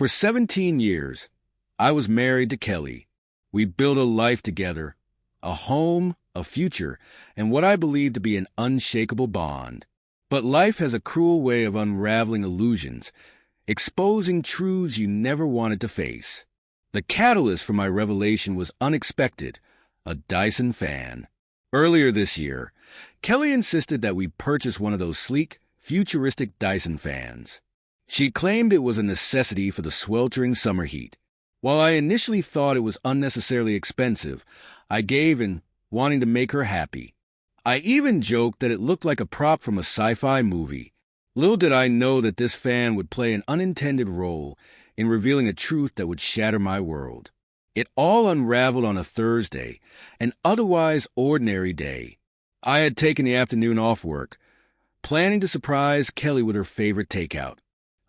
For 17 years, I was married to Kelly. We built a life together, a home, a future, and what I believe to be an unshakable bond. But life has a cruel way of unraveling illusions, exposing truths you never wanted to face. The catalyst for my revelation was unexpected: a Dyson fan. Earlier this year, Kelly insisted that we purchase one of those sleek, futuristic Dyson fans. She claimed it was a necessity for the sweltering summer heat. While I initially thought it was unnecessarily expensive, I gave in, wanting to make her happy. I even joked that it looked like a prop from a sci-fi movie. Little did I know that this fan would play an unintended role in revealing a truth that would shatter my world. It all unraveled on a Thursday, an otherwise ordinary day. I had taken the afternoon off work, planning to surprise Kelly with her favorite takeout.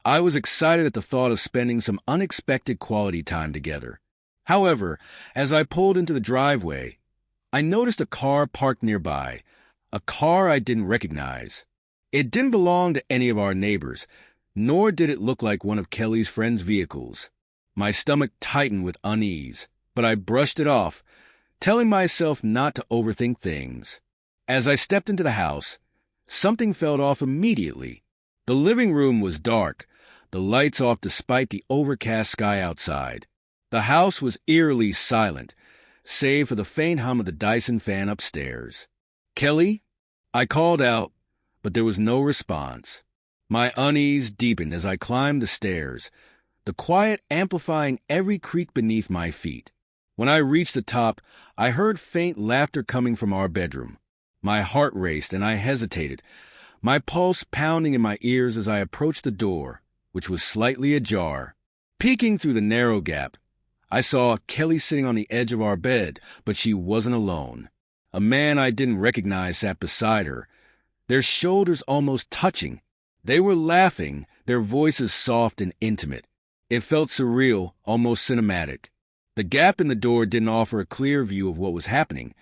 I was excited at the thought of spending some unexpected quality time together. However, as I pulled into the driveway, I noticed a car parked nearby, a car I didn't recognize. It didn't belong to any of our neighbors, nor did it look like one of Kelly's friends' vehicles. My stomach tightened with unease, but I brushed it off, telling myself not to overthink things. As I stepped into the house, something felt off immediately. The living room was dark, the lights off despite the overcast sky outside. The house was eerily silent, save for the faint hum of the Dyson fan upstairs. "Kelly?" I called out, but there was no response. My unease deepened as I climbed the stairs, the quiet amplifying every creak beneath my feet. When I reached the top, I heard faint laughter coming from our bedroom. My heart raced and I hesitated, my pulse pounding in my ears as I approached the door, which was slightly ajar. Peeking through the narrow gap, I saw Kelly sitting on the edge of our bed, but she wasn't alone. A man I didn't recognize sat beside her, their shoulders almost touching. They were laughing, their voices soft and intimate. It felt surreal, almost cinematic. The gap in the door didn't offer a clear view of what was happening,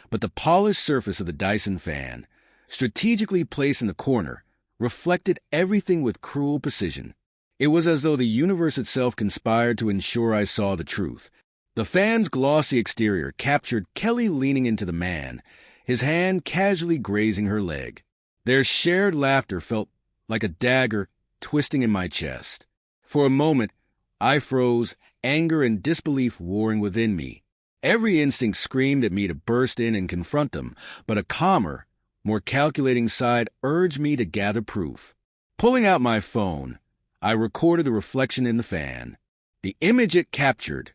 but the polished surface of the Dyson fan, strategically placed in the corner, reflected everything with cruel precision. It was as though the universe itself conspired to ensure I saw the truth. The fan's glossy exterior captured Kelly leaning into the man, his hand casually grazing her leg. Their shared laughter felt like a dagger twisting in my chest. For a moment, I froze, anger and disbelief warring within me. Every instinct screamed at me to burst in and confront them, but a calmer, more calculating side urged me to gather proof. Pulling out my phone, I recorded the reflection in the fan. The image it captured,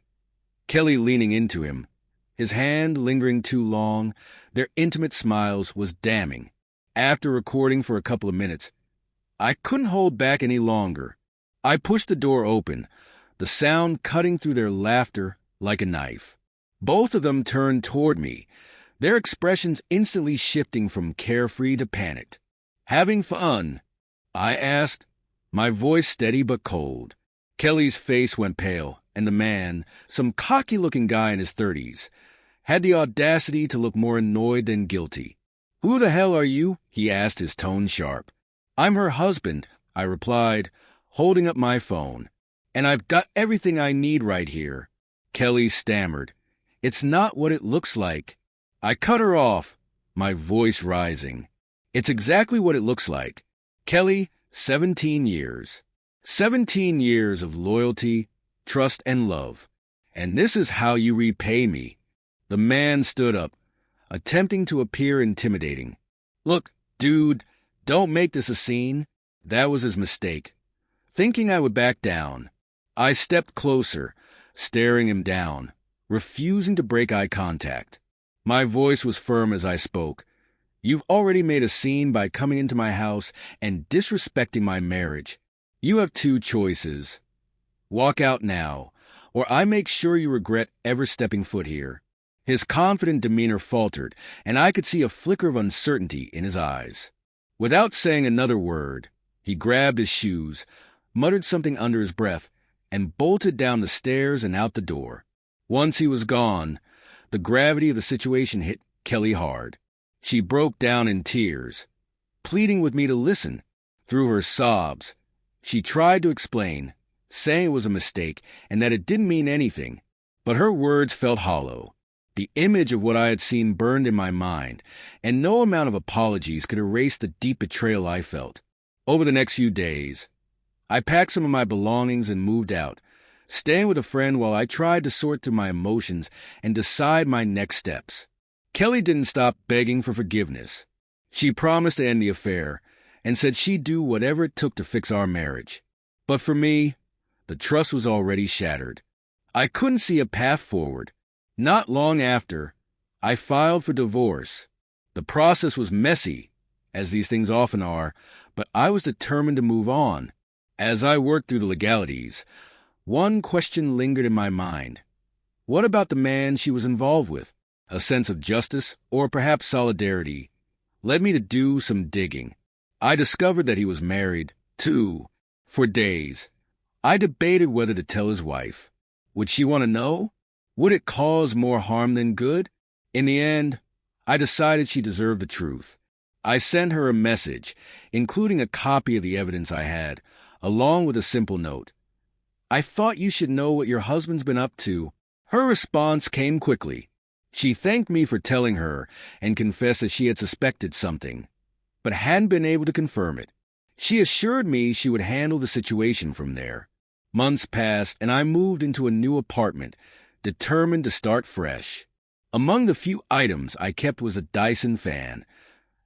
Kelly leaning into him, his hand lingering too long, their intimate smiles, was damning. After recording for a couple of minutes, I couldn't hold back any longer. I pushed the door open, the sound cutting through their laughter like a knife. Both of them turned toward me, their expressions instantly shifting from carefree to panicked. "Having fun?" I asked, my voice steady but cold. Kelly's face went pale, and the man, some cocky-looking guy in his 30s, had the audacity to look more annoyed than guilty. "Who the hell are you?" he asked, his tone sharp. "I'm her husband," I replied, holding up my phone. "And I've got everything I need right here." Kelly stammered. "It's not what it looks like." I cut her off, my voice rising. "It's exactly what it looks like. Kelly, 17 years. 17 years of loyalty, trust, and love. And this is how you repay me." The man stood up, attempting to appear intimidating. "Look, dude, don't make this a scene." That was his mistake. Thinking I would back down, I stepped closer, staring him down, refusing to break eye contact. My voice was firm as I spoke. "You've already made a scene by coming into my house and disrespecting my marriage. You have two choices. Walk out now, or I make sure you regret ever stepping foot here." His confident demeanor faltered, and I could see a flicker of uncertainty in his eyes. Without saying another word, he grabbed his shoes, muttered something under his breath, and bolted down the stairs and out the door. Once he was gone, the gravity of the situation hit Kelly hard. She broke down in tears, pleading with me to listen. Through her sobs, she tried to explain, saying it was a mistake and that it didn't mean anything. But her words felt hollow. The image of what I had seen burned in my mind, and no amount of apologies could erase the deep betrayal I felt. Over the next few days, I packed some of my belongings and moved out, staying with a friend while I tried to sort through my emotions and decide my next steps. Kelly didn't stop begging for forgiveness. She promised to end the affair and said she'd do whatever it took to fix our marriage. But for me, the trust was already shattered. I couldn't see a path forward. Not long after, I filed for divorce. The process was messy, as these things often are, but I was determined to move on. As I worked through the legalities, one question lingered in my mind. What about the man she was involved with? A sense of justice, or perhaps solidarity, led me to do some digging. I discovered that he was married, too. For days, I debated whether to tell his wife. Would she want to know? Would it cause more harm than good? In the end, I decided she deserved the truth. I sent her a message, including a copy of the evidence I had, along with a simple note. I thought you should know what your husband's been up to. Her response came quickly. She thanked me for telling her and confessed that she had suspected something, but hadn't been able to confirm it. She assured me she would handle the situation from there. Months passed, and I moved into a new apartment, determined to start fresh. Among the few items I kept was a Dyson fan,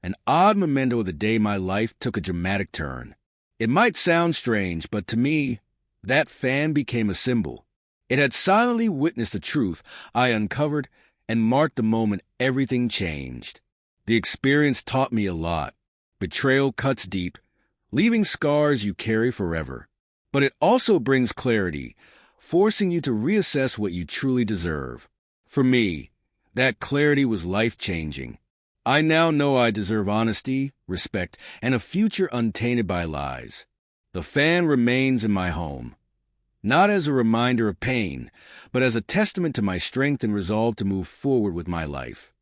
an odd memento of the day my life took a dramatic turn. It might sound strange, but to me, that fan became a symbol. It had silently witnessed the truth I uncovered and marked the moment everything changed. The experience taught me a lot. Betrayal cuts deep, leaving scars you carry forever. But it also brings clarity, forcing you to reassess what you truly deserve. For me, that clarity was life-changing. I now know I deserve honesty, respect, and a future untainted by lies. The fan remains in my home, not as a reminder of pain, but as a testament to my strength and resolve to move forward with my life.